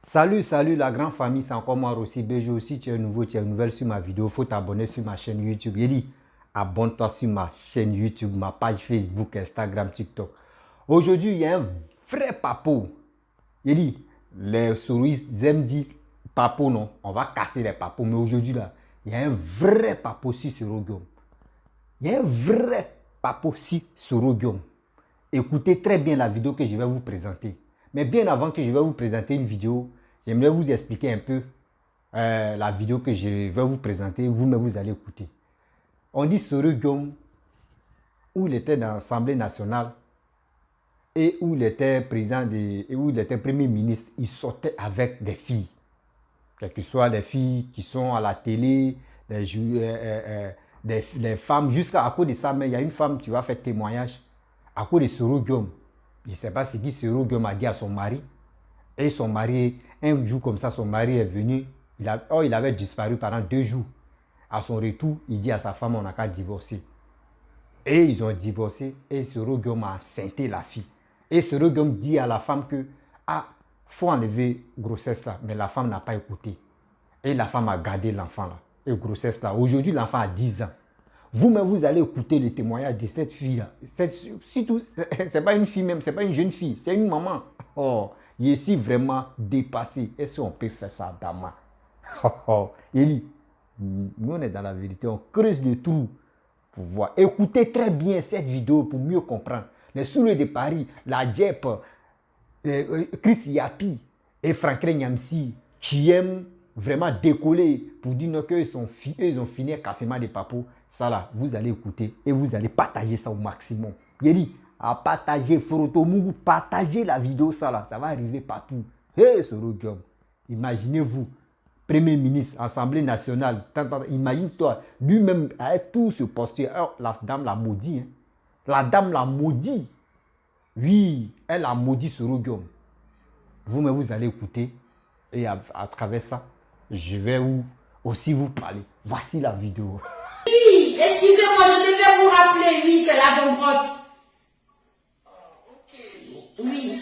Salut la grande famille, c'est encore moi aussi. BG aussi, tu es nouveau, tu es nouvelle sur ma vidéo. Faut t'abonner sur ma chaîne YouTube. Il dit, abonne-toi sur ma chaîne YouTube, ma page Facebook, Instagram, TikTok. Aujourd'hui, il y a un vrai papo. Il dit, les souris aiment dire papo, non, on va casser les papos. Mais aujourd'hui, là, il y a un vrai papo sur ce Roguium. Il y a un vrai papo sur ce Roguium. Écoutez très bien la vidéo que je vais vous présenter. Mais bien avant que je vais vous présenter une vidéo, j'aimerais vous expliquer un peu la vidéo que je vais vous présenter. Vous-même, vous allez écouter. On dit Soro Guillaume, où il était dans l'Assemblée nationale et où il était président et où il était premier ministre, il sortait avec des filles. Quelles que soient les filles qui sont à la télé, les femmes, jusqu'à cause de ça, mais il y a une femme qui va faire témoignage à cause de Soro Guillaume. Je ne sais pas ce que Soro Guillaume a dit à son mari. Et son mari, un jour comme ça, son mari est venu. Il avait disparu pendant 2 jours. À son retour, il dit à sa femme, on n'a qu'à divorcer. Et ils ont divorcé. Et Soro Guillaume a enceinté la fille. Et Soro Guillaume dit à la femme que, faut enlever grossesse là. Mais la femme n'a pas écouté. Et la femme a gardé l'enfant là. Et grossesse là. Aujourd'hui, l'enfant a 10 ans. Vous-même, vous allez écouter le témoignage de cette fille-là. Surtout, ce n'est pas une fille même, ce n'est pas une jeune fille, c'est une maman. Oh, je suis vraiment dépassé. Est-ce qu'on peut faire ça à Dama? Il dit, nous on est dans la vérité, on creuse le trou pour voir. Écoutez très bien cette vidéo pour mieux comprendre. Les Souleux de Paris, la Djep, Chris Yapi et Franklin Nyamsi qui aiment vraiment décoller pour dire qu'ils ont fini cassement des papos. Ça là, vous allez écouter et vous allez partager ça au maximum. Il dit, à partager, Foroto Mungu, partagez la vidéo, ça là, ça va arriver partout. Hey, Soro Guillaume, imaginez-vous, Premier ministre, Assemblée nationale, imagine-toi, lui-même avec tout ce posture. Alors, la dame l'a maudit. Hein. La dame l'a maudit. Oui, elle a maudit Soro Guillaume. Vous-même, vous allez écouter et à travers ça, je vais aussi vous parler. Voici la vidéo. Oui, excusez-moi, je devais vous rappeler, oui, c'est la Zambrotte. Oui.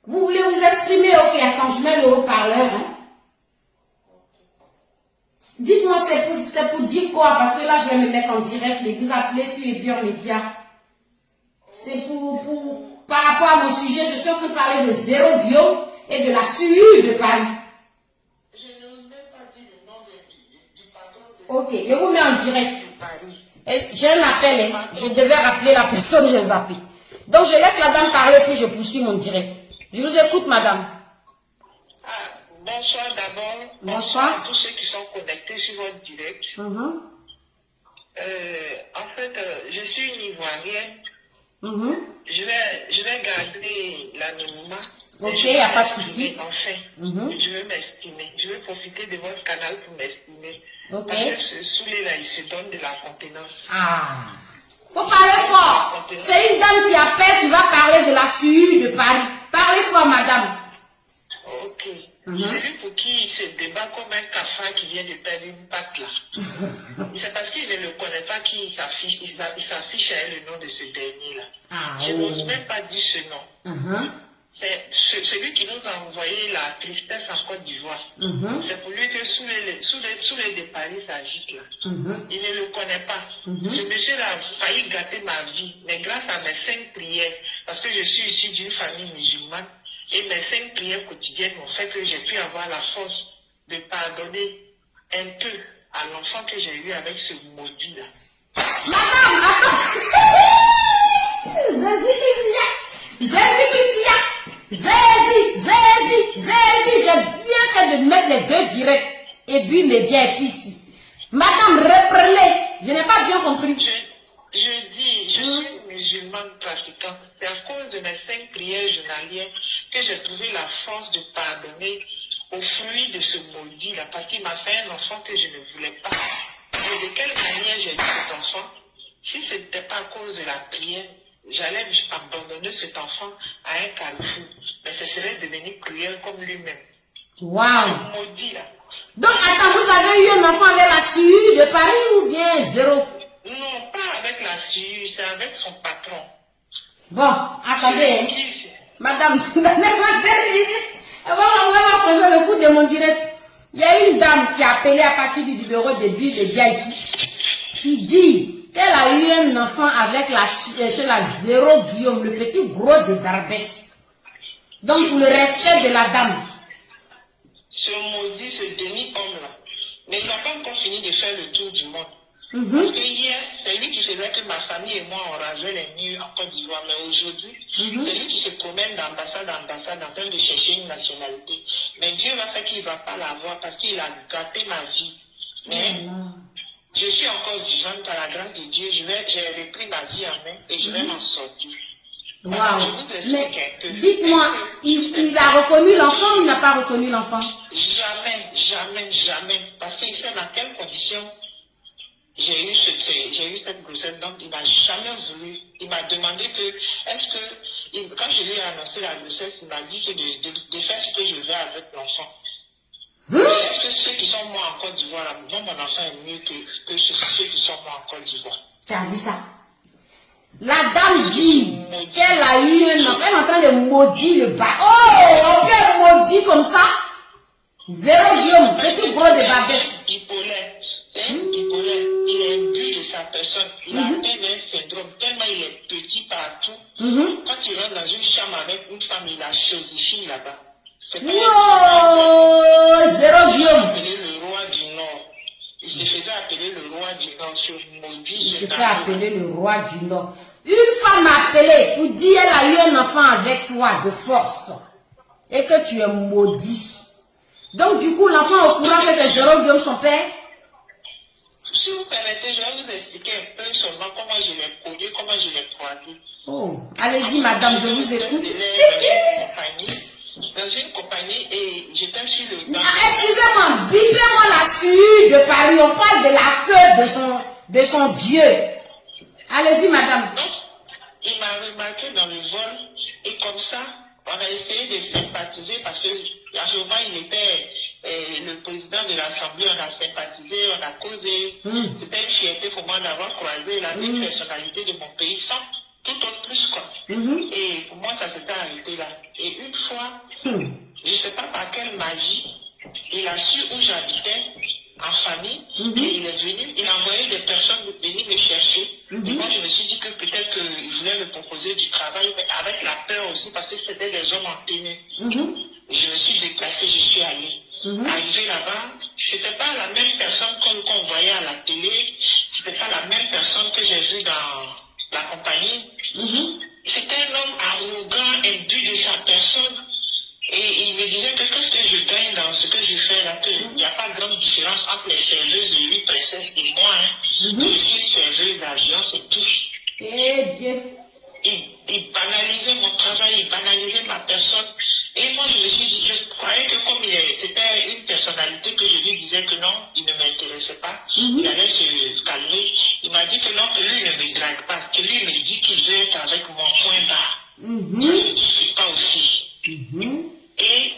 Vous voulez vous exprimer? Ok, attends, je mets le haut-parleur. Hein. Dites-moi, c'est pour dire quoi? Parce que là, je vais me mettre en direct et vous appeler sur Ebior Média. C'est par rapport à mon sujet, je suis en train de parler de Zéro Guillaume et de la sueur de Paris. Ok, je vous mets en direct. J'ai un appel, hein. Je devais rappeler la personne, j'ai zappé. Donc je laisse la dame parler puis je poursuis mon direct. Je vous écoute, madame. Bonsoir d'abord. Bonsoir à tous ceux qui sont connectés sur votre direct. En fait, je suis une Ivoirienne. Je vais garder l'anonymat. Ok, il n'y a pas de souci. Enfin, je veux m'estimer. Je veux profiter de votre canal pour m'estimer. Ok. Parce que ce saoulé là, il se donne de la contenance. Faut parler fort. C'est une dame qui appelle, qui va parler de la sueur de Paris. Parlez fort, madame. Ok. Celui pour qui il se débat comme un cafard qui vient de perdre une patte là. C'est parce que je ne le connais pas qu'il s'affiche, il s'affiche à le nom de ce dernier là. Je n'ose même pas dire ce nom. C'est celui qui nous a envoyé la tristesse en Côte d'Ivoire. C'est pour lui que sous les de Paris s'agite là. Il ne le connaît pas. Ce monsieur-là a failli gâter ma vie, mais grâce à mes 5 prières, parce que je suis issu d'une famille musulmane, et mes 5 prières quotidiennes ont fait que j'ai pu avoir la force de pardonner un peu à l'enfant que j'ai eu avec ce maudit-là. Madame, attends. J'ai bien fait de mettre les 2 directs. Et puis média et puis ici. Madame, reprenez. Je n'ai pas bien compris. Je dis, je suis musulmane pratiquante. C'est à cause de mes 5 prières journalières que j'ai trouvé la force de pardonner au fruit de ce maudit-là, parce qu'il m'a fait un enfant que je ne voulais pas. Et de quelle manière j'ai eu cet enfant? Si ce n'était pas à cause de la prière, j'allais abandonner cet enfant à un carrefour. Mais ce serait devenu cruel comme lui-même. Waouh! Maudit là. Donc, attends, vous avez eu un enfant avec la sueur de Paris ou bien zéro? Non, pas avec la sueur, c'est avec son patron. Bon, attendez. Madame, donnez-moi 2 minutes. Elle va vraiment changer le coup de mon direct. Il y a une dame qui a appelé à partir du numéro de Bill de Dia ici, qui dit qu'elle a eu un enfant avec chez la Zéro Guillaume, le petit gros de Barbès. Donc, pour le respect de la dame. Ce maudit, ce demi-homme-là. Mais il n'a pas encore fini de faire le tour du monde. Parce que hier, c'est lui qui faisait que ma famille et moi, on rasait les murs en Côte d'Ivoire. Mais aujourd'hui, c'est lui qui se promène d'ambassade en ambassade en train de chercher une nationalité. Mais Dieu va faire qu'il ne va pas l'avoir parce qu'il a gâté ma vie. Mais je suis encore vivante par la grâce de Dieu. J'ai repris ma vie en main et je vais m'en sortir. Wow. Mais dites-moi, il a reconnu l'enfant ou il n'a pas reconnu l'enfant? Jamais, jamais, jamais. Parce qu'il sait dans quelles conditions j'ai eu cette grossesse. Donc il n'a jamais voulu. Il m'a demandé que, quand je lui ai annoncé la grossesse, il m'a dit que de faire ce que je veux avec l'enfant. Est-ce que ceux qui sont morts en Côte d'Ivoire, mon enfant est mieux que ceux qui sont morts en Côte d'Ivoire? Tu as vu ça? La dame dit qu'elle a eu un enfant. Elle est en train de maudire le bas. Oh, on peut maudire comme ça. Zéro Guillaume, petit gros de Barbès. Bipolaire. C'est un bipolaire. Il est imbu de sa personne. Il a atteint un syndrome. Tellement il est petit partout. Quand il rentre dans une chambre avec une femme, il la chosifie là-bas. C'est pas Zéro Guillaume. Il s'est appelé le roi du Nord. Il se faisait appeler le roi du Nord sur maudit. Il se fait appeler le roi du Nord. Une femme m'a appelé pour dire qu'elle a eu un enfant avec toi de force et que tu es maudit. Donc du coup, l'enfant est au courant que c'est Zéro Guillaume son père. Si vous permettez, je vais vous expliquer un peu seulement comment je l'ai produit, comment je l'ai produit. Oh, allez-y madame, je vous écoute. Dans une compagnie et j'étais sur le... Excusez-moi, bipez-moi la suite de Paris. On parle de la queue de son Dieu. Allez-y madame. Donc, il m'a remarqué dans le vol et comme ça, on a essayé de sympathiser parce que à ce moment il était le président de l'Assemblée, on a sympathisé, on a causé. C'était une fierté pour moi d'avoir croisé la même personnalité de mon pays sans tout autre plus quoi. Et pour moi ça s'était arrêté là. Et une fois, je ne sais pas par quelle magie, il a su où j'habitais en famille et il est venu, il a envoyé des personnes venir me chercher. Et moi je me suis dit que peut-être qu'il voulait me proposer du travail, mais avec la peur aussi parce que c'était des hommes en tenue. Je me suis déplacé, je suis allé. Arrivé là-bas, c'était pas la même personne qu'on voyait à la télé, c'était pas la même personne que j'ai vue dans la compagnie. C'était un homme arrogant, imbu de sa personne. Et il me disait que qu'est-ce que je gagne dans ce que je fais là, qu'il n'y a pas grande différence entre les serveuses de 8 princesses et moi. Que je suis serveuse d'avion, c'est tout. Eh Dieu. Il banalisait mon travail, il banalisait ma personne. Et moi, je me suis dit, je croyais que comme c'était une personnalité que je lui disais que non, il ne m'intéressait pas, il allait se calmer. Il m'a dit que non, que lui ne me drague pas, que lui me dit qu'il veut être avec mon point bas. Je ne discute pas aussi. Et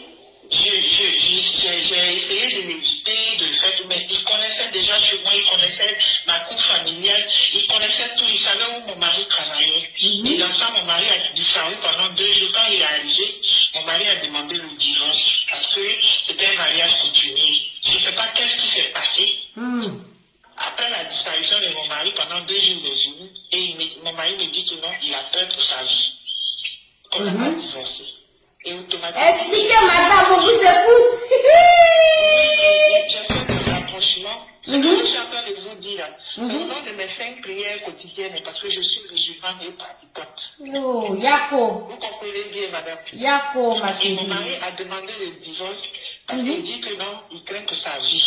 j'ai essayé de l'éviter, de faire tout, mais il connaissait déjà chez moi, il connaissait ma cour familiale, il connaissait tout, il savait où mon mari travaillait. Et dans ça, mon mari a disparu pendant 2 jours. Quand il est arrivé, mon mari a demandé le divorce parce que c'était un mariage coutumier. Je ne sais pas qu'est-ce qui s'est passé. Après la disparition de mon mari, pendant 2 jours, il est venu et mon mari me dit que non, il a peur pour sa vie. Qu'on n'a pas divorcé. Et automatiquement... Expliquez madame, on vous écoute. J'ai fait un rapprochement. Ce que je suis en train de vous dire là, au nom de mes 5 prières quotidiennes, parce que je suis musulmane et pratiquante. Oh, Yako. Vous comprenez bien, madame. Yako, ma Et chérie. mon mari a demandé le divorce parce qu'il dit que non, il craint que sa vie.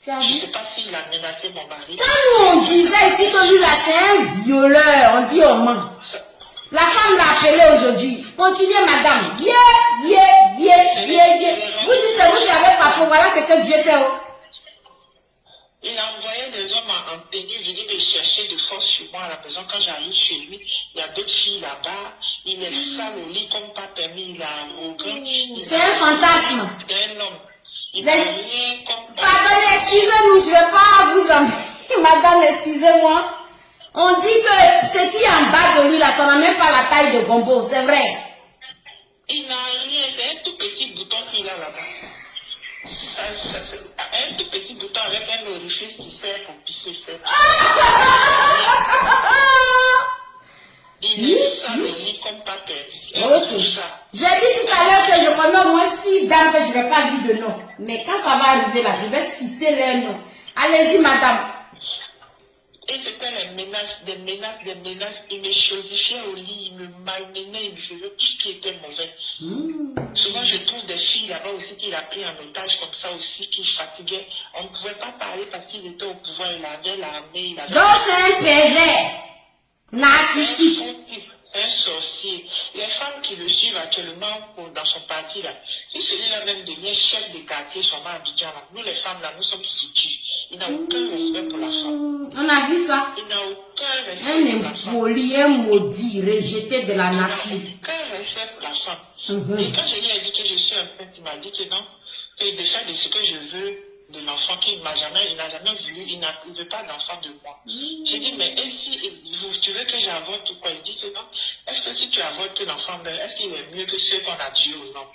Tu as Je ne vu? sais pas s'il a menacé mon mari. Quand nous on disait ici que lui là c'est un violeur, on dit au ment. La femme l'a appelé aujourd'hui. Continuez madame. Vous dites c'est vous qui avez pas pour voilà ce que Dieu fait. Oh. Il a envoyé des hommes en tenue venir me chercher de force chez moi à la maison. Quand j'arrive chez lui, il y a d'autres filles là-bas. Il est sale au lit comme pas permis. Il a arrogant. C'est un fantasme. C'est un homme. Il n'a rien comme pas. Pardon, excusez-nous, je ne vais pas vous embêter. Madame, excusez-moi. On dit que ce qui est en bas de lui là, ça n'a même pas la taille de Gombo, c'est vrai. Il n'a rien, c'est un tout petit bouton qu'il a là-bas. Un tout petit bouton avec un orifice qui sert pour pisser. Il est sale au lit comme pas Ok. J'ai dit tout à l'heure que je connais au moins 6 dames que je ne vais pas dire de nom. Mais quand ça va arriver là, je vais citer leurs noms. Allez-y, madame. Et c'était des menaces. Il me chosifiait au lit, il me malmenait, il me faisait tout ce qui était mauvais. Souvent, je trouve des filles là-bas aussi qu'il a pris en otage comme ça aussi, qui fatiguaient. On ne pouvait pas parler parce qu'il était au pouvoir, il avait l'armée, il avait... Donc c'est un pervers. Narcissique. Un sorcier. Les femmes qui le suivent actuellement dans son parti là, si celui-là même devient chef de quartier, son mari Abidjan, nous les femmes là, nous sommes foutus. Il n'a aucun respect pour la femme. On a vu ça. Il n'a aucun respect Un pour la femme. impoli, un maudit, rejeté de la Il n'a nature. aucun respect pour la femme. Et quand je lui ai dit que je suis enceinte, il m'a dit que non, que de faire de ce que je veux de l'enfant qu'il n'a jamais voulu, il ne veut pas d'enfant de moi. J'ai dit, mais et si tu veux que j'avorte ou quoi? Il dit que non. Est-ce que si tu avortes l'enfant, est-ce qu'il est mieux que ceux qu'on a tués ou non?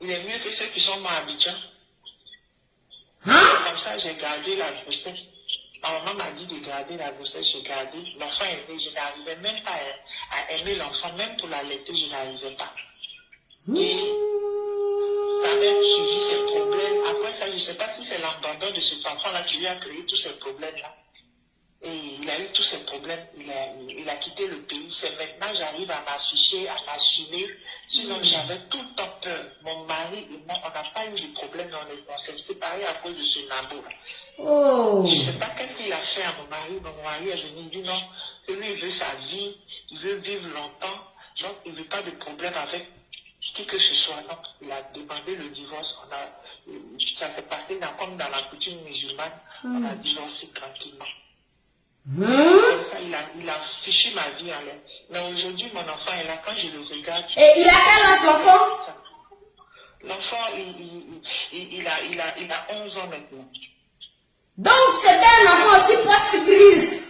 Il est mieux que ceux qui sont morts à Abidjan. Comme ça, j'ai gardé la grossesse. Ma maman m'a dit de garder la grossesse, j'ai gardé. L'enfant est né, je n'arrivais même pas à aimer l'enfant, même pour l'allaiter, je n'arrivais pas. Et ça avait suivi ses problèmes. Après ça, je ne sais pas si c'est l'abandon de cet enfant-là qui lui a créé tous ces problèmes-là. Et il a eu tous ces problèmes. Il a quitté le pays. C'est maintenant que j'arrive à m'afficher, à m'assumer. Sinon, j'avais tout le temps peur. Mon mari et moi, on n'a pas eu de problème. On s'est séparés à cause de ce nabo-là. Oh. Je ne sais pas qu'est-ce qu'il a fait à mon mari. Mon mari est venu, il dit non, que lui, il veut sa vie, il veut vivre longtemps, donc il ne veut pas de problème avec qui que ce soit. Donc, il a demandé le divorce. Ça s'est passé comme dans la coutume musulmane, on a divorcé tranquillement. Comme ça, il a fichu ma vie en l'air. Mais aujourd'hui, mon enfant est là, quand je le regarde. Et il a quel âge, l'enfant? L'enfant, il a 11 ans maintenant. Donc, c'était un enfant aussi post-crise.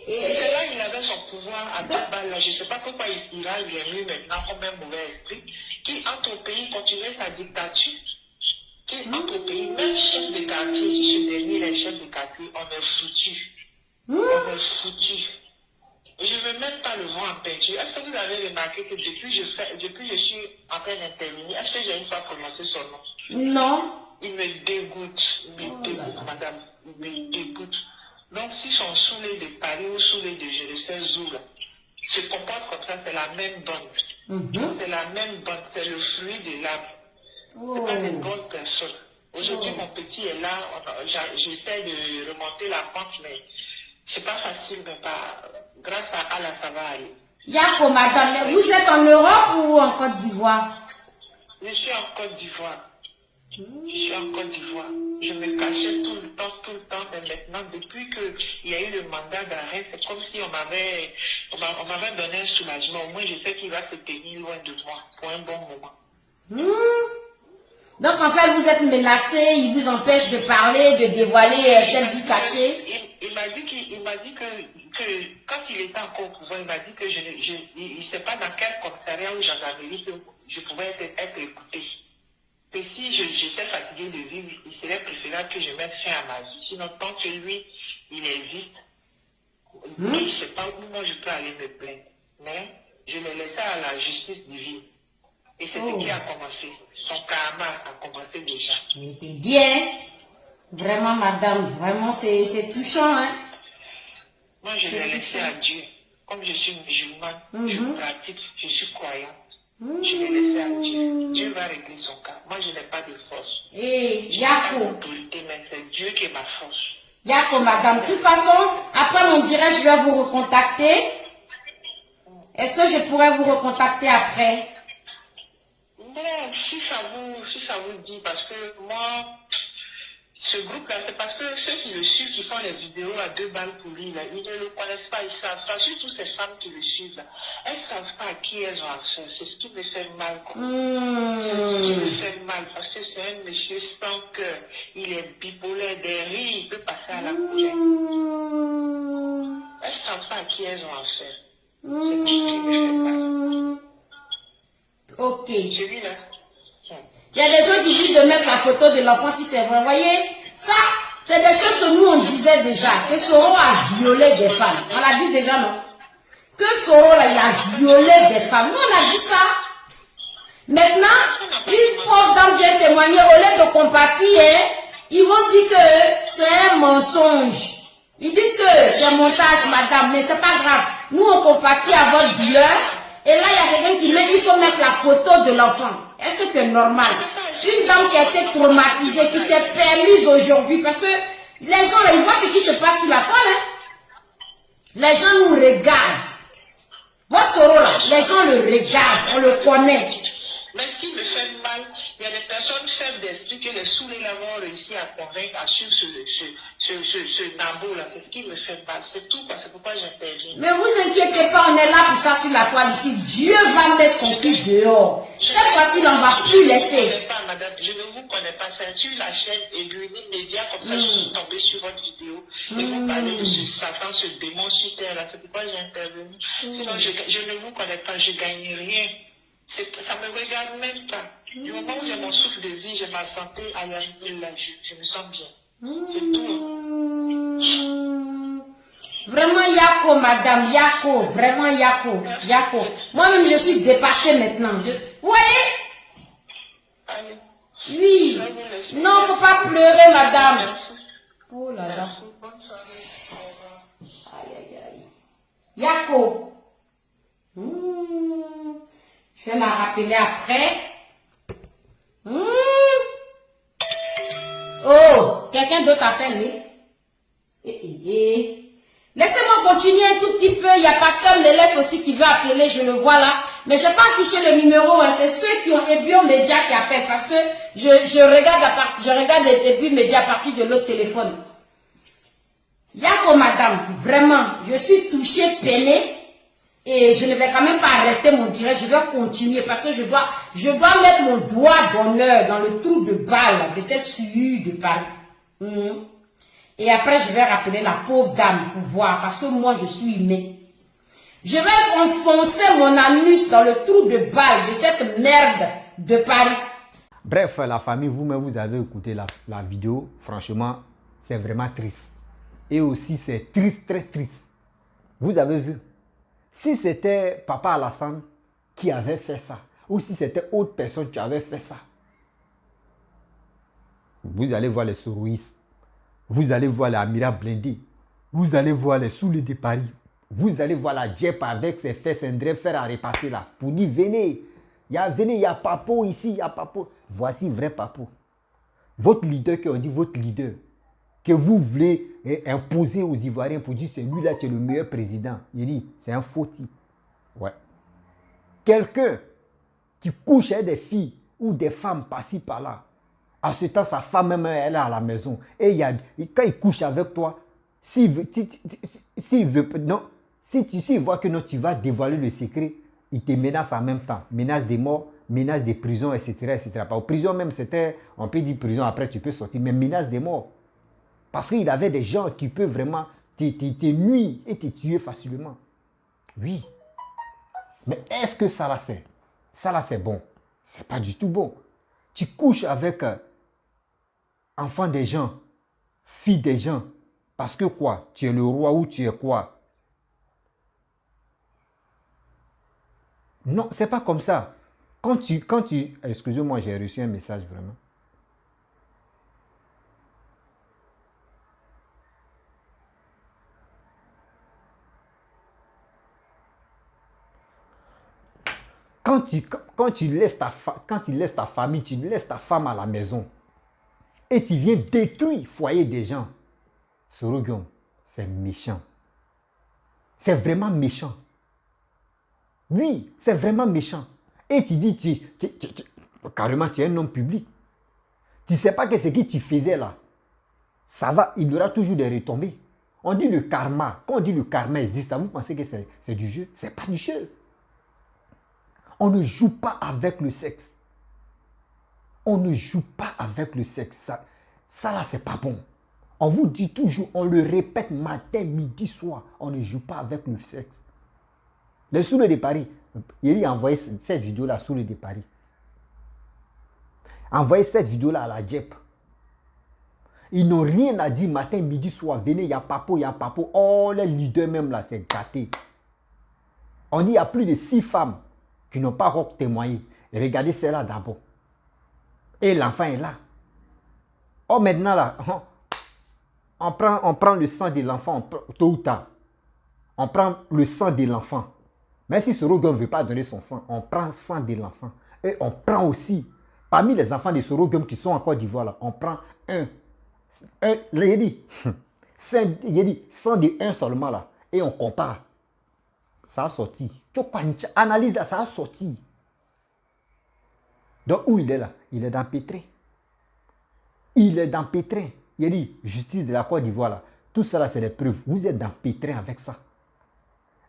C'est là il avait son pouvoir à Baba. Je ne sais pas pourquoi il a venu maintenant comme un mauvais esprit. Qui entre au pays continuait sa dictature. Qui entre au pays, même chef de quartier, si ce dernier est chef de quartier, on est foutu. On est foutu. Je ne veux même pas le voir en peinture. Est-ce que vous avez remarqué que depuis je suis en train d'intervenir, est-ce que j'ai une fois prononcé son nom? Non. Il me dégoûte, madame, il me dégoûte. Donc, s'ils sont saoulés de Paris ou saoulés de je ne sais où, là, se comportent comme ça, c'est la même bande. C'est la même bande, c'est le fruit de l'arbre. C'est pas des bonnes personnes. Aujourd'hui, mon petit est là, j'essaie de remonter la pente, mais c'est pas facile, mais pas, grâce à Allah, ça va aller. Yako, madame, mais vous êtes en Europe ou en Côte d'Ivoire? Je suis en Côte d'Ivoire. Je suis en Côte d'Ivoire. Je me cachais tout le temps, mais maintenant, depuis qu'il y a eu le mandat d'arrêt, c'est comme si on m'avait donné un soulagement. Au moins, je sais qu'il va se tenir loin de moi pour un bon moment. Donc, en fait, vous êtes menacé, il vous empêche de parler, de dévoiler cette vie cachée. Il m'a dit que quand il était encore au pouvoir, il m'a dit que il ne sait pas dans quel commissariat ou gendarmerie que je pouvais être écouté. Et si j'étais fatigué de vivre, il serait préférable que je mette fin à ma vie. Sinon, tant que lui, il existe, je ne sais pas où moi je peux aller me plaindre. Mais je l'ai laissé à la justice divine. Et c'est ce qui a commencé. Son karma a commencé déjà. Il était bien. Vraiment, madame, vraiment, c'est touchant, hein? Moi, je l'ai laissé à Dieu. Comme je suis musulmane, je pratique, je suis croyante. Je l'ai laissé à Dieu. Dieu va régler son cas. Moi, je n'ai pas de force. Et je n'ai pas Yako. d'autorité, mais c'est Dieu qui est ma force. Yako, madame. De toute façon, après mon direct, je vais vous recontacter. Est-ce que je pourrais vous recontacter après? Bon, si ça vous dit, parce que moi, ce groupe-là, c'est parce que ceux qui le suivent, qui font les vidéos à 2 balles pour lui, là, ils ne le connaissent pas, ils savent pas. Surtout ces femmes qui le suivent, là, elles ne savent pas à qui elles ont affaire. C'est ce qui me fait mal, quoi. C'est ce qui me fait mal, parce que c'est un monsieur sans cœur. Il est bipolaire, des rires, il peut passer à la couleur. Elles ne savent pas à qui elles ont affaire. C'est tout ce qui me fait mal. Ok. Celui-là. Il y a des gens qui disent de mettre la photo de l'enfant si c'est vrai. Vous voyez, ça, c'est des choses que nous on disait déjà, que Soro a violé des femmes. On l'a dit déjà, non? Que Soro, là, il a violé des femmes. Nous, on a dit ça. Maintenant, une pauvre dame vient témoigner, au lieu de compatir, hein, ils vont dire que c'est un mensonge. Ils disent que c'est un montage, madame, mais c'est pas grave. Nous, on compatit à votre douleur. Et là, il y a quelqu'un qui met, il faut mettre la photo de l'enfant. Est-ce que c'est normal? Une dame qui a été traumatisée, qui s'est permise aujourd'hui, parce que les gens, là, ils voient ce qui se passe sur la toile. Hein. Les gens nous regardent. Votre Soro, là, les gens le regardent, on le connaît. Mais ce qui me fait mal, il y a des personnes faibles d'esprit que les saoulés l'avont réussi à convaincre à suivre ce Nabo-là. C'est ce qui me fait mal. C'est tout, c'est pourquoi j'interviens. Mais vous inquiétez pas, on est là pour ça sur la toile ici. Dieu va mettre son cul dehors. Cette fois-ci, on ne va plus laisser. Madame, je ne vous connais pas. C'est sur la chaîne Aiguille Média, comme ça, je suis tombée sur votre vidéo. Et vous parlez de ce Satan, ce démon sur terre là. C'est pourquoi j'ai intervenu. Sinon, je ne vous connais pas, je ne gagne rien. Ça ne me regarde même pas. Du moment où j'ai mon souffle de vie, j'ai ma santé, à la je me sens bien. C'est tout. Vraiment Yako, madame, Yako, vraiment Yako, Yako. Moi-même, je suis dépassée maintenant. Vous voyez? Allez. Oui. Non, faut pas pleurer, madame. Oh là là. Aïe, aïe, aïe. Yako. Je vais la rappeler après. Oh, quelqu'un d'autre appelle, oui. Laissez-moi continuer un tout petit peu. Il y a Pasteur Mélès aussi qui veut appeler, je le vois là. Mais je n'ai pas affiché le numéro. Hein. C'est ceux qui ont Ebion Média qui appellent parce que je regarde Ebion Média à partir de l'autre téléphone. Yako, madame, vraiment, je suis touchée, peinée. Et je ne vais quand même pas arrêter mon direct, je vais continuer parce que je dois mettre mon doigt d'honneur dans le trou de balle de cette sueur de Paris. Et après, je vais rappeler la pauvre dame pour voir parce que moi, je suis humain. Je vais enfoncer mon anus dans le trou de balle de cette merde de Paris. Bref, la famille, vous-même, vous avez écouté la vidéo. Franchement, c'est vraiment triste. Et aussi, c'est triste, très triste. Vous avez vu? Si c'était Papa Alassane qui avait fait ça, ou si c'était autre personne qui avait fait ça, vous allez voir les soroïstes, vous allez voir les Amira blindés, vous allez voir les Soulés de Paris, vous allez voir la Djep avec ses fesses André faire à repasser là, pour dire venez, il y a Papo ici, il y a Papo. Voici vrai Papo. Votre leader, qu'on dit votre leader, que vous voulez imposer aux Ivoiriens pour dire c'est lui-là qui est le meilleur président. Il dit, c'est un faux type. Ouais. Quelqu'un qui couche avec des filles ou des femmes par-ci par-là, à ce temps, sa femme même elle est à la maison. Et quand il couche avec toi, s'il voit que non, tu vas dévoiler le secret, il te menace en même temps. Menace des morts, menace des prisons, etc. etc. Pas aux prisons même, c'était, on peut dire prison, après tu peux sortir, mais menace des morts. Parce qu'il avait des gens qui peuvent vraiment te nuire et te tuer facilement. Oui. Mais est-ce que ça là c'est bon? C'est pas du tout bon. Tu couches avec enfants des gens, filles des gens. Parce que quoi? Tu es le roi ou tu es quoi? Non, c'est pas comme ça. Quand tu excusez-moi, j'ai reçu un message vraiment. Quand tu laisses ta famille, tu laisses ta femme à la maison et tu viens détruire le foyer des gens, Sorogium, c'est méchant. C'est vraiment méchant. Oui, c'est vraiment méchant. Et tu dis, carrément, tu es un homme public. Tu ne sais pas que ce que tu faisais là, ça va, il y aura toujours des retombées. On dit le karma. Quand on dit le karma existe, vous pensez que c'est du jeu? Ce n'est pas du jeu. On ne joue pas avec le sexe. On ne joue pas avec le sexe. Ça là, c'est pas bon. On vous dit toujours, on le répète matin, midi, soir. On ne joue pas avec le sexe. Les Soulés de Paris, Il a envoyé cette vidéo-là sur le de Paris. Envoyé cette vidéo-là à la JEP. Ils n'ont rien à dire matin, midi, soir. Venez, il y a Papo, il y a Papo. Oh, les leaders même là, c'est gâté. On dit il y a plus de 6 femmes qui n'ont pas encore témoigné. Et regardez celle-là d'abord. Et l'enfant est là. Oh, maintenant là, on prend le sang de l'enfant tôt ou tard. On prend le sang de l'enfant. Même si Sorogum ne veut pas donner son sang, on prend le sang de l'enfant. Et on prend aussi, parmi les enfants de Sorogum qui sont en Côte d'Ivoire, là, on prend il a dit, sang de un seulement là. Et on compare. Ça a sorti. Tu analyse là, ça a sorti. Donc où il est là? Il est dans Pétrin. Il est dans Pétrin. Il a dit, justice de la Côte d'Ivoire là. Tout ça là, c'est des preuves. Vous êtes dans Pétrin avec ça.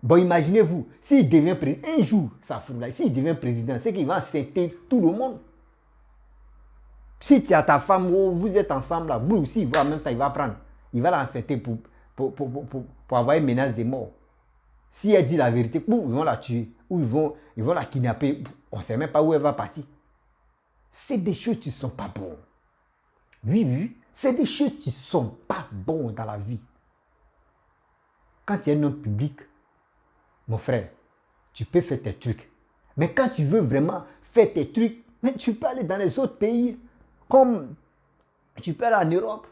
Bon, imaginez-vous, s'il devient président, un jour, ça fout là, s'il devient président, c'est qu'il va accepter tout le monde. Si tu as ta femme, vous êtes ensemble là, lui aussi, il va en même temps, il va prendre. Il va l'accepter pour avoir une menace de mort. Si elle dit la vérité, ils vont la tuer, ou ils vont la kidnapper, on ne sait même pas où elle va partir. C'est des choses qui ne sont pas bonnes. Oui, c'est des choses qui ne sont pas bonnes dans la vie. Quand tu es un homme public, mon frère, tu peux faire tes trucs. Mais quand tu veux vraiment faire tes trucs, mais tu peux aller dans les autres pays, comme tu peux aller en Europe.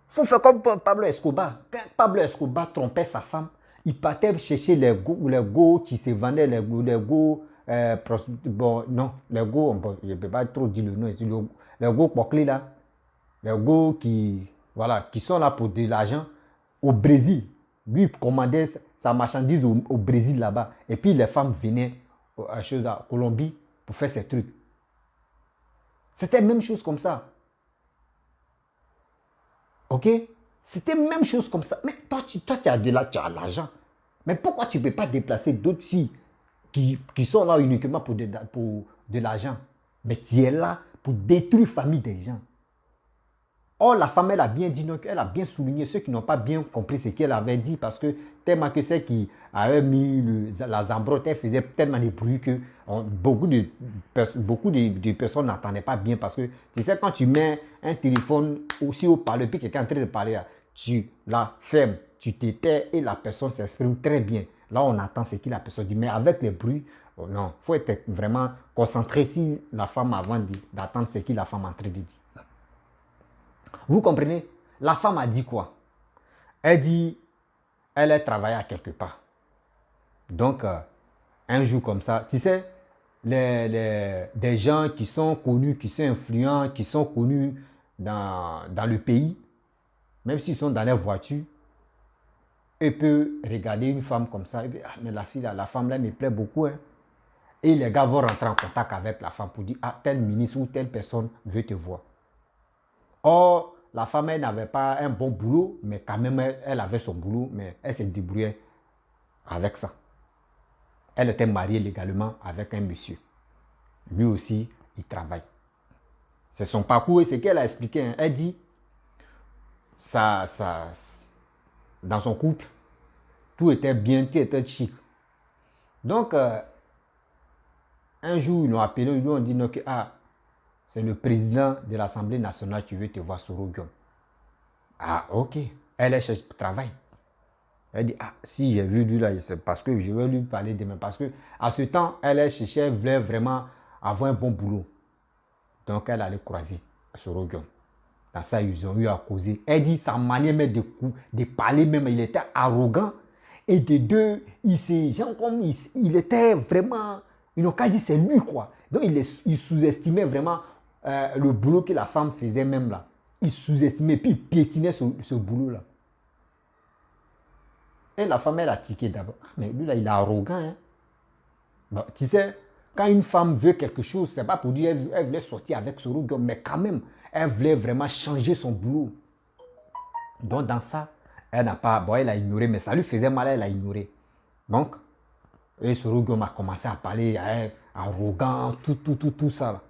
Il faut faire comme Pablo Escobar. Quand Pablo Escobar trompait sa femme, il partait chercher les go qui se vendaient, les go, bon, non, les go, bon, je ne peux pas trop dire le nom, les go Poclé là, les go qui sont là pour de l'argent au Brésil. Lui, il commandait sa marchandise au Brésil là-bas. Et puis les femmes venaient à Colombie pour faire ces trucs. C'était la même chose comme ça. Ok? C'était la même chose comme ça. Mais toi, tu as l'argent. Mais pourquoi tu ne peux pas déplacer d'autres filles qui sont là uniquement pour de l'argent? Mais tu es là pour détruire la famille des gens. Or, la femme, elle a bien dit, donc elle a bien souligné. Ceux qui n'ont pas bien compris ce qu'elle avait dit, parce que tellement que celle qui avait mis la zambrotte, elle faisait tellement de bruit que beaucoup de personnes n'entendaient pas bien. Parce que tu sais, quand tu mets un téléphone aussi au parler, puis quelqu'un est en train de parler, tu la fermes, tu t'étais et la personne s'exprime très bien. Là, on entend ce que la personne dit. Mais avec les bruits, non, il faut être vraiment concentré si la femme avant d'attendre ce que la femme est en train de dire. Vous comprenez? La femme a dit quoi? Elle dit, elle a travaillé à quelque part. Donc, un jour comme ça, tu sais, des gens qui sont connus, qui sont influents, qui sont connus dans le pays, même s'ils sont dans leur voiture, ils peuvent regarder une femme comme ça et dire, ah, mais la femme là me plaît beaucoup. Hein. Et les gars vont rentrer en contact avec la femme pour dire, ah, tel ministre ou telle personne veut te voir. Or, la femme, elle n'avait pas un bon boulot, mais quand même, elle avait son boulot, mais elle se débrouillait avec ça. Elle était mariée légalement avec un monsieur. Lui aussi, il travaille. C'est son parcours et c'est ce qu'elle a expliqué. Hein. Elle dit, dans son couple, tout était bien, tout était chic. Donc, un jour, ils l'ont appelé, ils lui ont dit, non, que, c'est le président de l'Assemblée nationale qui veut te voir sur Sorogum. Ah, ok. Elle cherche travail. Elle dit, ah, si j'ai vu lui là, c'est parce que je vais lui parler demain. Parce que à ce temps, elle cherchait, elle voulait vraiment avoir un bon boulot. Donc, elle allait croiser Sorogum. Dans ça, ils ont eu à causer. Elle dit, sa manière même de parler même, il était arrogant. Et de deux, il était vraiment, ils n'ont qu'à dire, c'est lui quoi. Donc, il sous-estimait vraiment le boulot que la femme faisait même là. Il sous-estimait, puis il piétinait ce boulot-là. Et la femme, elle a tiqué d'abord. Ah, mais lui là, il est arrogant. Hein? Bon, tu sais, quand une femme veut quelque chose, c'est pas pour dire elle voulait sortir avec Sorogum, mais quand même, elle voulait vraiment changer son boulot. Donc dans ça, elle n'a pas, bon, elle a ignoré, mais ça lui faisait mal, elle a ignoré. Donc, et Sorogum a commencé à parler, arrogant, tout ça. Là.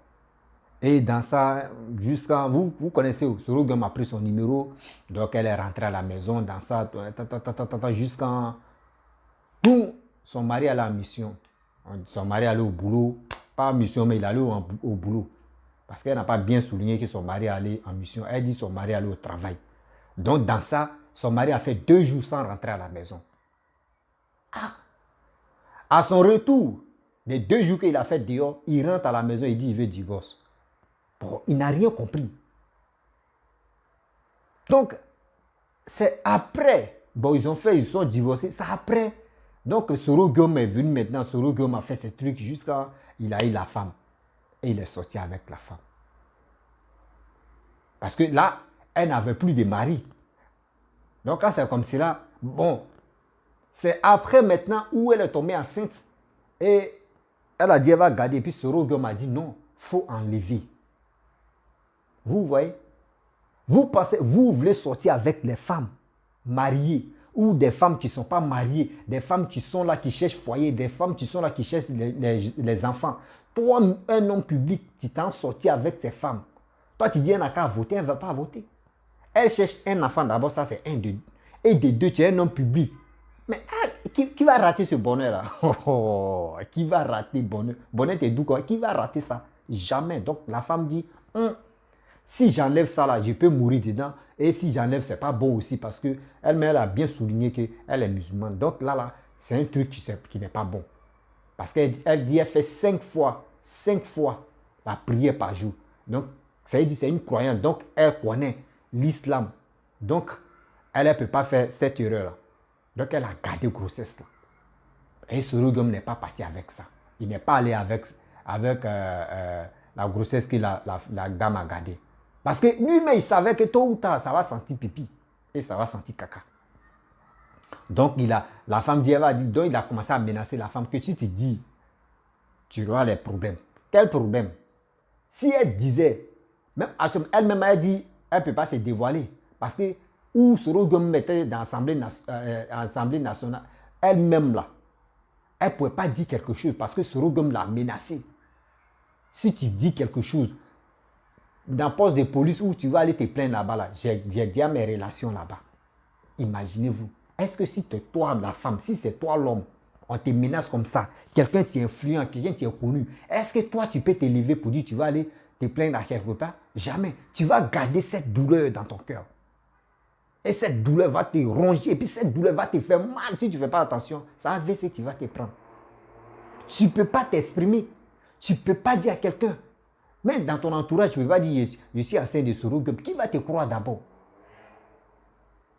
Et dans ça, jusqu'à, vous connaissez, Sorogum a pris son numéro, donc elle est rentrée à la maison, dans ça, jusqu'à, son mari allait en mission. Son mari allait au boulot, pas en mission, mais il allait au boulot. Parce qu'elle n'a pas bien souligné que son mari allait en mission. Elle dit son mari allait au travail. Donc dans ça, son mari a fait 2 jours sans rentrer à la maison. À son retour, les 2 jours qu'il a fait dehors, il rentre à la maison et il dit qu'il veut divorce. Bon, il n'a rien compris. Donc, c'est après. Bon, ils sont divorcés. C'est après. Donc, Soro Guillaume est venu maintenant. Soro Guillaume a fait ses trucs jusqu'à il a eu la femme. Et il est sorti avec la femme. Parce que là, elle n'avait plus de mari. Donc, quand c'est comme cela, bon, c'est après maintenant où elle est tombée enceinte. Et elle a dit, elle va garder. Et puis, Soro Guillaume a dit, non, il faut enlever. Vous voyez? Vous pensez, vous voulez sortir avec les femmes mariées ou des femmes qui ne sont pas mariées, des femmes qui sont là, qui cherchent foyer, des femmes qui sont là, qui cherchent les enfants. Toi, un homme public, tu t'en sortis avec ces femmes. Toi, tu dis, elle n'a qu'à voter, elle ne va pas voter. Elle cherche un enfant d'abord, ça c'est un de. Et de deux, tu es un homme public. Mais qui va rater ce bonheur-là? Qui va rater le bonheur? Bonheur, t'es doux quoi? Qui va rater ça? Jamais. Donc, la femme dit, si j'enlève ça là, je peux mourir dedans. Et si j'enlève, c'est pas bon aussi parce que elle a bien souligné qu'elle est musulmane. Donc là, c'est un truc qui n'est pas bon. Parce qu'elle dit, elle fait 5 fois la prière par jour. Donc, ça veut dire c'est une croyante. Donc, elle connaît l'islam. Donc, elle ne peut pas faire cette erreur-là. Donc, elle a gardé grossesse là. Et Soro Guillaume n'est pas parti avec ça. Il n'est pas allé avec la grossesse que la dame a gardée. Parce que lui-même, il savait que tôt ou tard, ça va sentir pipi. Et ça va sentir caca. Donc, la femme dit, donc il a commencé à menacer la femme que si tu dis, tu auras les problèmes. Quel problème? Si elle disait, même elle-même a dit, elle ne peut pas se dévoiler. Parce que où Soro Guillaume était dans l'Assemblée nationale, elle-même là, elle ne pouvait pas dire quelque chose parce que Soro Guillaume l'a menacé. Si tu dis quelque chose, dans le poste de police où tu vas aller te plaindre là-bas, là, j'ai déjà mes relations là-bas. Imaginez-vous, est-ce que si c'est toi la femme, si c'est toi l'homme, on te menace comme ça, quelqu'un t'est influent, quelqu'un t'est connu, est-ce que toi tu peux te lever pour dire tu vas aller te plaindre à quelque part? Jamais. Tu vas garder cette douleur dans ton cœur. Et cette douleur va te ronger, et puis cette douleur va te faire mal si tu ne fais pas attention. Ça va AVC, tu vas te prendre. Tu ne peux pas t'exprimer. Tu ne peux pas dire à quelqu'un. Même dans ton entourage, tu ne peux pas dire je suis enceinte de Soro Guillaume. Qui va te croire d'abord?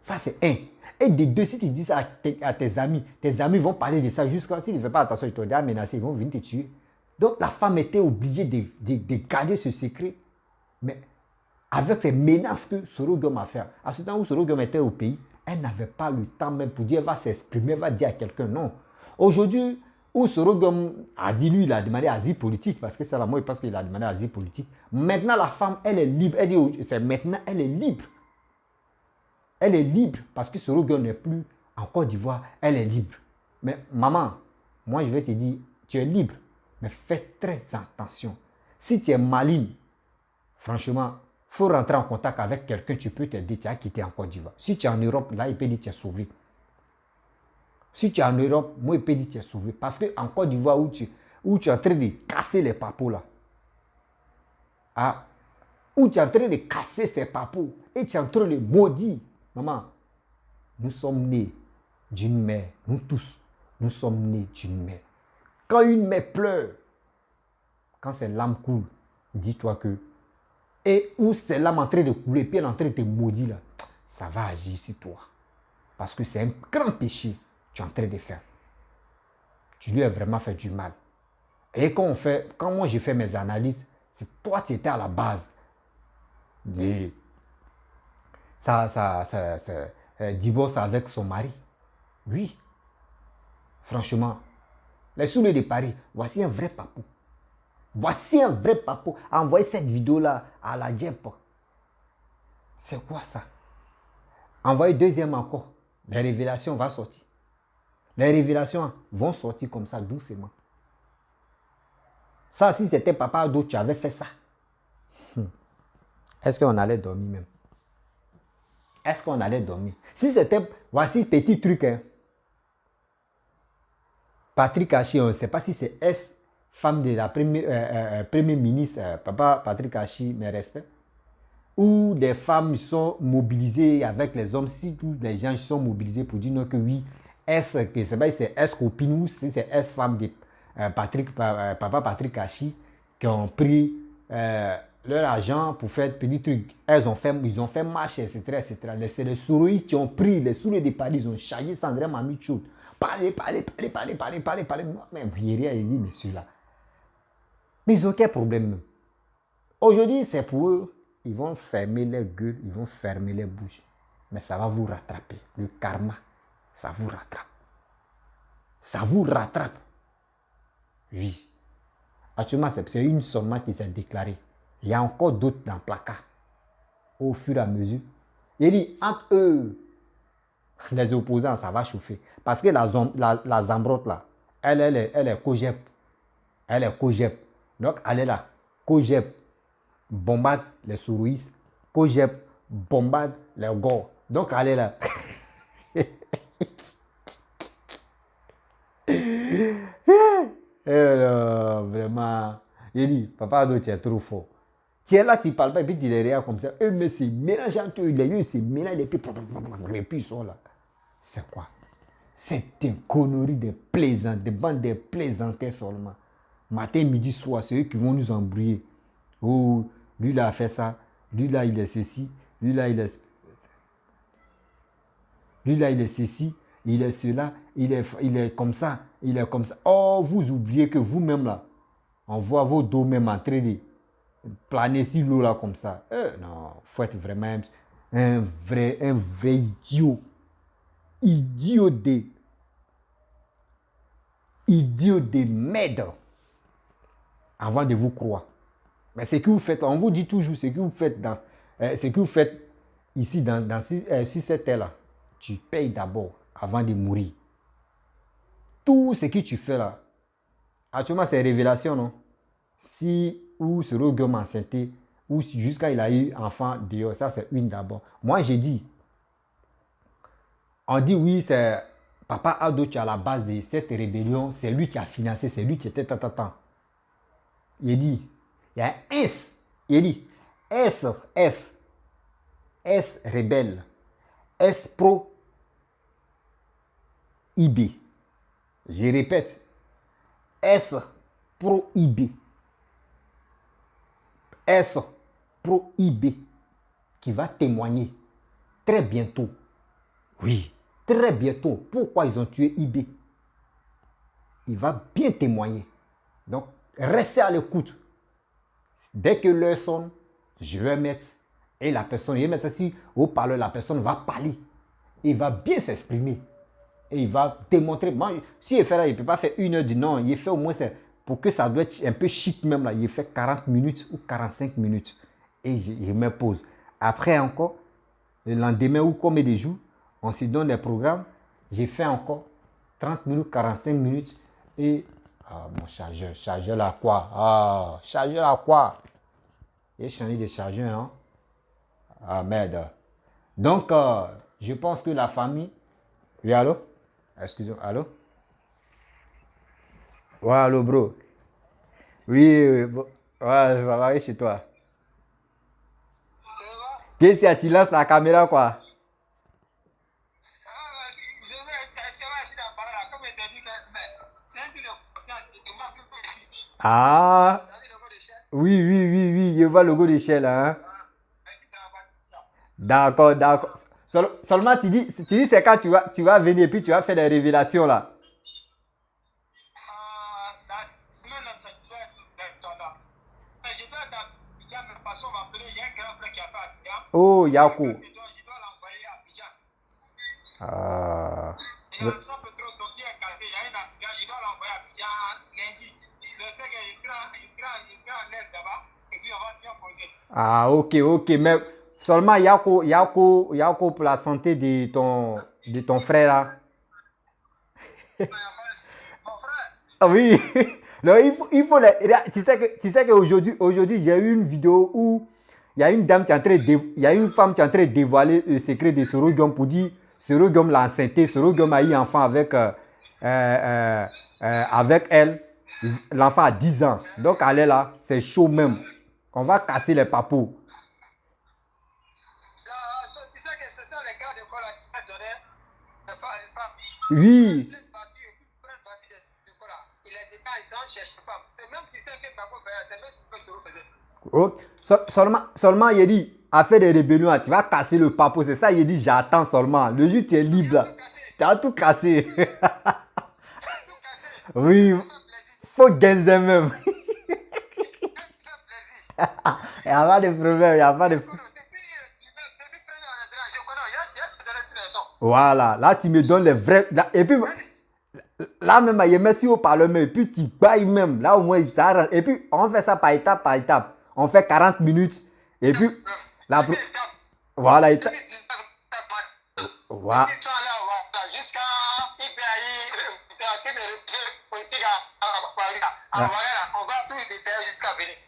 Ça, c'est un. Et de deux, si tu dis ça à tes amis vont parler de ça jusqu'à si tu ne fais pas attention, ils t'ont déjà menacé, ils vont venir te tuer. Donc la femme était obligée de garder ce secret. Mais avec ces menaces que Soro Guillaume a fait. À ce temps où Soro Guillaume était au pays, elle n'avait pas le temps même pour dire elle va s'exprimer, elle va dire à quelqu'un non. Aujourd'hui, où Soro Guillaume a dit, lui, il a demandé asile politique, parce que c'est la moi, parce qu'il a demandé asile politique. Maintenant, la femme, elle est libre. Elle dit, c'est maintenant, elle est libre. Elle est libre parce que Soro Guillaume n'est plus en Côte d'Ivoire. Elle est libre. Mais maman, moi, je vais te dire, tu es libre, mais fais très attention. Si tu es maligne, franchement, il faut rentrer en contact avec quelqu'un, tu peux t'aider, tu as quitté en Côte d'Ivoire. Si tu es en Europe, là, il peut dire que tu es sauvé. Si tu es en Europe, moi, il peut dire que tu es sauvé. Parce qu'en Côte d'Ivoire, où tu es en train de casser les papos, là, où tu es en train de casser ces papos, et tu es en train de maudire. Maman, nous sommes nés d'une mère, nous tous, nous sommes nés d'une mère. Quand une mère pleure, quand ses larmes coulent, dis-toi que et où c'est l'âme en train de couler, puis elle est en train de te maudire, là, ça va agir sur toi. Parce que c'est un grand péché que tu es en train de faire. Tu lui as vraiment fait du mal. Et quand moi j'ai fait mes analyses, c'est toi qui étais à la base. Divorce avec son mari. Oui. Franchement, les soulets de Paris, voici un vrai papou. Voici un vrai papou. Envoyez cette vidéo-là à la Djep. C'est quoi ça? Envoyez deuxième encore. Les révélations vont sortir. Les révélations vont sortir comme ça, doucement. Ça, si c'était papa d'autre, tu avais fait ça. Est-ce qu'on allait dormir même? Est-ce qu'on allait dormir? Si c'était, voici petit truc, hein. Patrick Hachi, on ne sait pas si c'est ex-femme de la premier ministre, papa Patrick Hachi, mes respects, où des femmes sont mobilisées avec les hommes, si tous les gens sont mobilisés pour dire non que oui, que c'est ex-copine ou si c'est ex-femme de papa Patrick Hachi qui ont pris leur argent pour faire petit truc. Ils ont fait marche, etc. C'est les souris qui ont pris les souris de Paris, ils ont chargé Sandrine Mamichou. Parlez. Même hier, il dit, monsieur là. Mais ils ont quel problème? Aujourd'hui, c'est pour eux. Ils vont fermer les gueules, ils vont fermer les bouches. Mais ça va vous rattraper. Le karma, ça vous rattrape. Ça vous rattrape. Oui. Actuellement, c'est une seulement qui s'est déclarée. Il y a encore d'autres dans le placard. Au fur et à mesure. Il dit, entre eux, les opposants, ça va chauffer. Parce que la Zambrotte, là, elle est cogep. Elle est cogep. Donc, elle est là. Cogep bombarde les sourouistes. Cogep bombarde les gors. Donc, elle est là. Alors, vraiment. Il dit, papa, tu es trop fort. Tu es là, tu ne parles pas, et puis tu les regardes comme ça. Eux, mais c'est mélangé entre eux. Les yeux, c'est mélangé, et puis ils sont là. C'est quoi? C'est une connerie de plaisants, des bandes de plaisantins seulement. Matin, midi, soir, c'est eux qui vont nous embrouiller. Oh, lui là a fait ça, lui là il est ceci, lui là il est ceci, il est cela, il est comme ça, il est comme ça. Oh, vous oubliez que vous-même là, on voit vos dos même en train de planer sur l'eau là comme ça. Non, il faut être vraiment un vrai idiot. Idiot de merde avant de vous croire. Mais ce que vous faites, on vous dit toujours ce que vous faites ici sur cette terre là. Tu payes d'abord avant de mourir. Tout ce que tu fais là, actuellement c'est révélation, non? Si ou ce rogueur enceinte ou si jusqu'à il a eu enfant dehors, ça c'est une d'abord. Moi j'ai dit, on dit oui, c'est Papa Ado qui est à la base de cette rébellion, c'est lui qui a financé, c'est lui qui était tant. Il dit, il y a un S. Il dit, S rebelle, S pro IB. Je répète, S pro IB. S pro IB qui va témoigner très bientôt. Oui, très bientôt. Pourquoi ils ont tué IB? Il va bien témoigner. Donc, restez à l'écoute. Dès que l'heure sonne, je vais mettre, et la personne, je vais mettre ça si au parleur, la personne va parler. Il va bien s'exprimer. Et il va démontrer. Moi, si il fait là, il ne peut pas faire 1 heure, non, il fait au moins, pour que ça doit être un peu chic même là, il fait 40 minutes ou 45 minutes. Et je me pose. Après encore, le lendemain ou combien de jours, on se donne des programmes. J'ai fait encore 30 minutes, 45 minutes. Et mon chargeur là quoi? Chargeur là quoi? J'ai changé de chargeur, hein? Ah merde. Donc, je pense que la famille. Oui, allô? Excusez-moi, allô? Ouais, allô, bro. Oui, bon. Ouais, je vais aller chez toi. Qu'est-ce que tu lances la caméra, quoi? Ah, oui, je vois le logo de Shell, hein? D'accord. Seulement, tu dis c'est quand tu vas venir et puis tu vas faire des révélations, là. Oh, Yako. Ah. Ah, ok. Mais seulement Yako pour la santé de ton frère là. Ah oui. Non, il faut tu sais qu'aujourd'hui j'ai eu une vidéo où il y a une femme qui est en train de dévoiler le secret de Soro Guillaume pour dire Soro Guillaume l'a enceinté, Soro Guillaume a eu enfant avec avec elle. L'enfant a 10 ans. Donc, elle est là, c'est chaud même. On va casser les papous. Tu sais que ce sont les gars de Kola qui ont donné les femmes. Oui. Il est dedans, ils sont cherchés les femmes. C'est même si c'est un papa fait, c'est même si c'est un faisait. Oh, seulement, il dit, à faire des rébellions, tu vas casser le papo. C'est ça, il dit, j'attends seulement. Le jour, tu es libre. Tu as tout cassé. Oui. Faut gagner même. Il n'y a pas de problème, il n'y a pas de problème. Voilà, là tu me donnes les vrais. Là, et puis, là même, il met sur au parlement, et puis tu bailles même. Là au moins, ça arrange. Et puis, on fait ça par étape par étape. On fait 40 minutes. Et puis, la, voilà, étape. Voilà.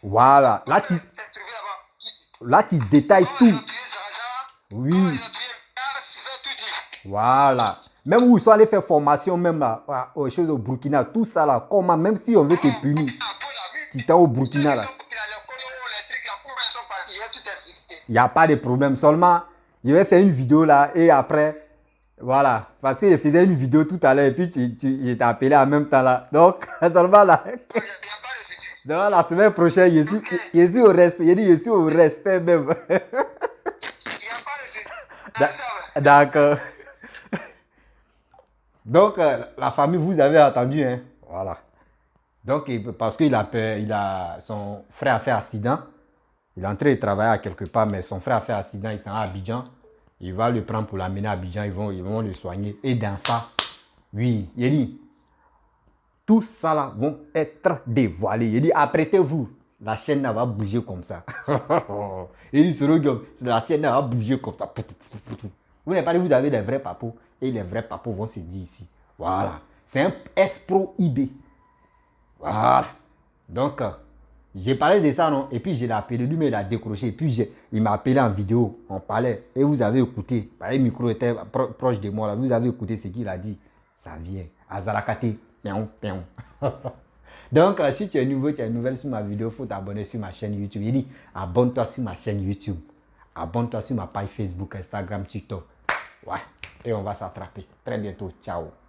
Voilà, là tu détailles tout. Oui. Voilà. Même où ils sont allés faire formation, même là, aux choses au Burkina, tout ça là, comment, même si on veut te punir, tu es au Burkina là. Il n'y a pas de problème. Seulement, je vais faire une vidéo là et après, voilà. Parce que je faisais une vidéo tout à l'heure et puis je t'ai appelé en même temps là. Donc, seulement là. Donc, la semaine prochaine, je suis au respect. Je dis, je suis au respect même. D'accord. Donc, la famille, vous avez entendu, hein? Voilà. Donc, parce qu'il a peur, son frère a fait accident. Il est en train de travailler à quelque part, mais son frère a fait accident, il s'en va à Abidjan. Il va le prendre pour l'amener à Abidjan, ils vont le soigner. Et dans ça, oui, il dit, tout ça là vont être dévoilés. Il dit, apprêtez-vous. La chaîne va bouger comme ça. Il dit, la chaîne va bouger comme ça. Vous n'avez pas dit, vous avez des vrais papous. Et les vrais papous vont se dire ici. Voilà. C'est un S-Pro IB. Voilà. Donc, j'ai parlé de ça, non? Et puis, je l'ai appelé. Lui, mais il a décroché. Et puis, il m'a appelé en vidéo. On parlait. Et vous avez écouté. Le micro était proche de moi. Là. Vous avez écouté ce qu'il a dit. Ça vient. Azarakate. Pion, pion. Donc, si tu es nouveau, tu es nouvelle sur ma vidéo, il faut t'abonner sur ma chaîne YouTube. Il dit, abonne-toi sur ma chaîne YouTube. Abonne-toi sur ma page Facebook, Instagram, TikTok. Ouais. Et on va s'attraper. Très bientôt. Ciao.